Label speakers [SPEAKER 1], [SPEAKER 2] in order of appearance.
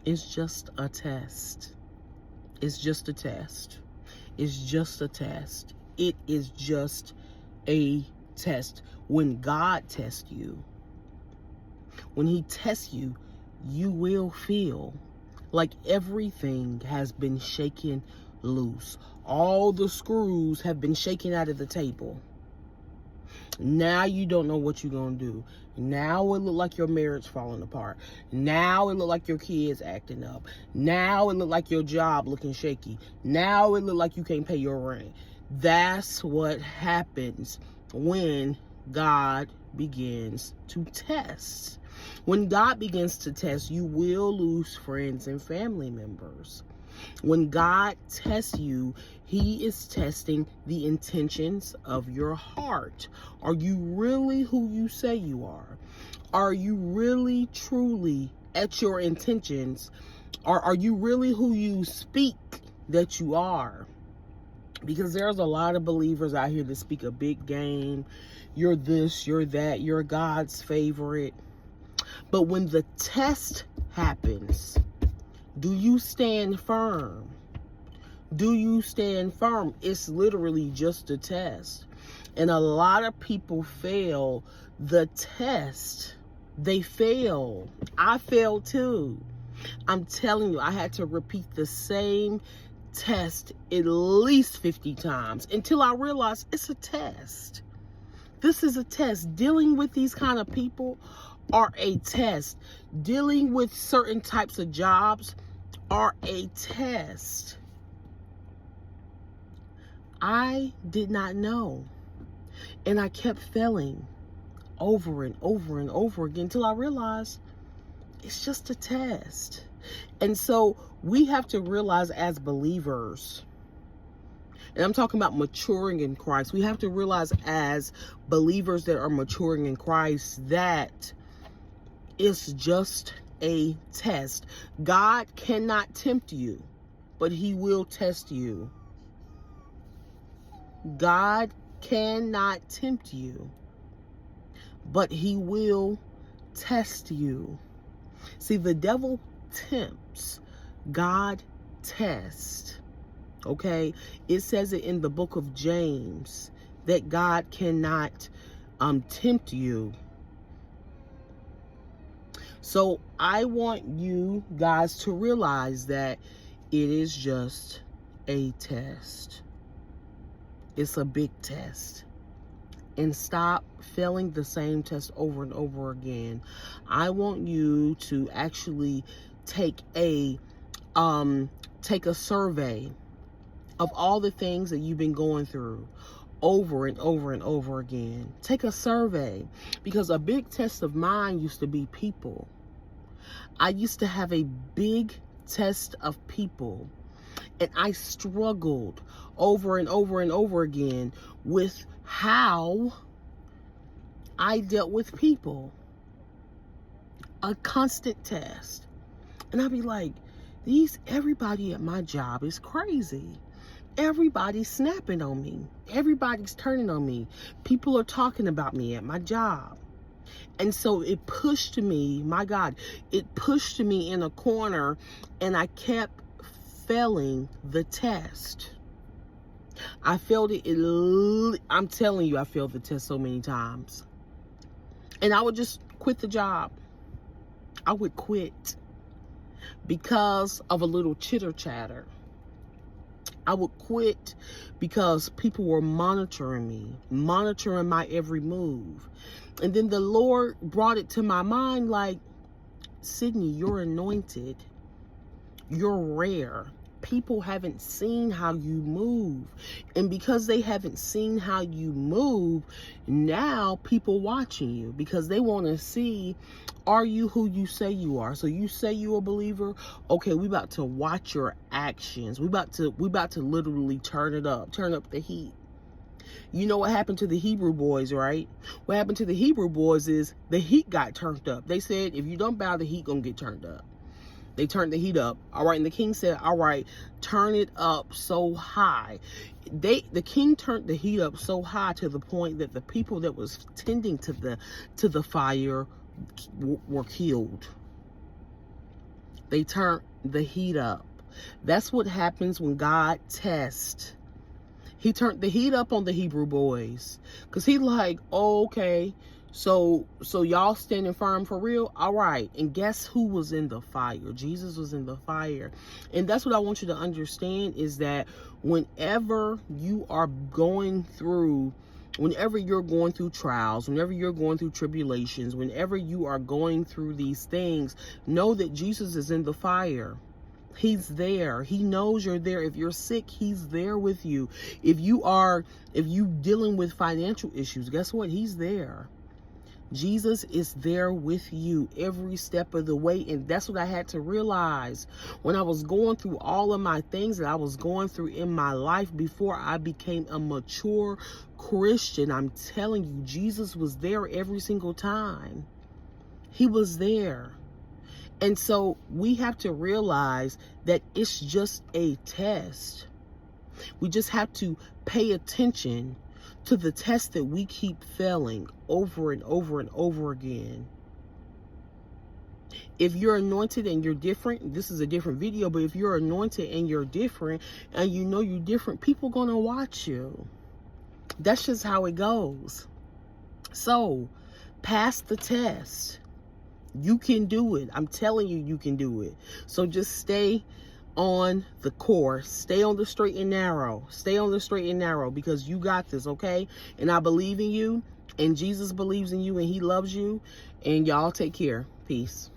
[SPEAKER 1] It's just a test. It's just a test. It's just a test. It is just a test. When God tests you, when he tests you, you will feel like everything has been shaken loose. All the screws have been shaken out of the table. Now you don't know what you're going to do. Now it look like your marriage falling apart. Now it look like your kids acting up. Now it look like your job looking shaky. Now it look like you can't pay your rent. That's what happens when God begins to test. When God begins to test, you will lose friends and family members. When God tests you, he is testing the intentions of your heart. Are you really who you say you are? Are you really truly at your intentions? Or are you really who you speak that you are? Because there's a lot of believers out here that speak a big game. You're this, you're that, you're God's favorite. But when the test happens, do you stand firm? Do you stand firm? It's literally just a test. And a lot of people fail the test. They fail. I failed too. I'm telling you, I had to repeat the same test at least 50 times until I realized it's a test. This is a test. Dealing with these kind of people are a test. Dealing with certain types of jobs are a test. I did not know. And I kept failing over and over and over again until I realized it's just a test. And so we have to realize as believers, and I'm talking about maturing in Christ, we have to realize as believers that are maturing in Christ that it's just a test. God cannot tempt you, but he will test you. God cannot tempt you, but he will test you. See, the devil tempts, God tests. Okay? It says it in the book of James that God cannot tempt you. So I want you guys to realize that it is just a test. It's a big test. And stop failing the same test over and over again. I want you to actually take a survey of all the things that you've been going through over and over and over again. Take a survey, because a big test of mine used to be people. I used to have a big test of people, and I struggled over and over and over again with how I dealt with people. A constant test. And I'd be like, everybody at my job is crazy. Everybody's snapping on me. Everybody's turning on me. People are talking about me at my job. And so it pushed me, my God, it pushed me in a corner, and I kept failing the test. I failed it. I'm telling you, I failed the test so many times. And I would just quit the job. I would quit because of a little chitter chatter. I would quit because people were monitoring me, monitoring my every move. And then the Lord brought it to my mind like, Sydney, you're anointed. You're rare. People haven't seen how you move. And because they haven't seen how you move, now people watching you because they want to see, are you who you say you are? So you say you're a believer? Okay, we about to watch your actions. We about to literally turn it up, turn up the heat. You know what happened to the Hebrew boys, right? What happened to the Hebrew boys is the heat got turned up. They said, if you don't bow, the heat gonna get turned up. They turned the heat up. All right. And the king said, all right, turn it up so high. The king turned the heat up so high to the point that the people that was tending to the fire were killed. They turned the heat up. That's what happens when God tests. He turned the heat up on the Hebrew boys. Because he like, oh, okay, so y'all standing firm for real? All right. And guess who was in the fire? Jesus was in the fire. And that's what I want you to understand, is that whenever you are going through, whenever you're going through trials, whenever you're going through tribulations, whenever you are going through these things, know that Jesus is in the fire. He's there. He knows you're there. If you're sick, he's there with you. If you dealing with financial issues, guess what? He's there. Jesus is there with you every step of the way. And that's what I had to realize when I was going through all of my things that I was going through in my life before I became a mature Christian. I'm telling you, Jesus was there every single time. He was there. And so we have to realize that it's just a test. We just have to pay attention to the test that we keep failing over and over and over again. If you're anointed and you're different, this is a different video, but if you're anointed and you're different and you know you're different, people are going to watch you. That's just how it goes. So pass the test. You can do it. I'm telling you, you can do it. So just stay on the course. Stay on the straight and narrow. Stay on the straight and narrow, because you got this, okay? And I believe in you, and Jesus believes in you, and he loves you. And y'all take care. Peace.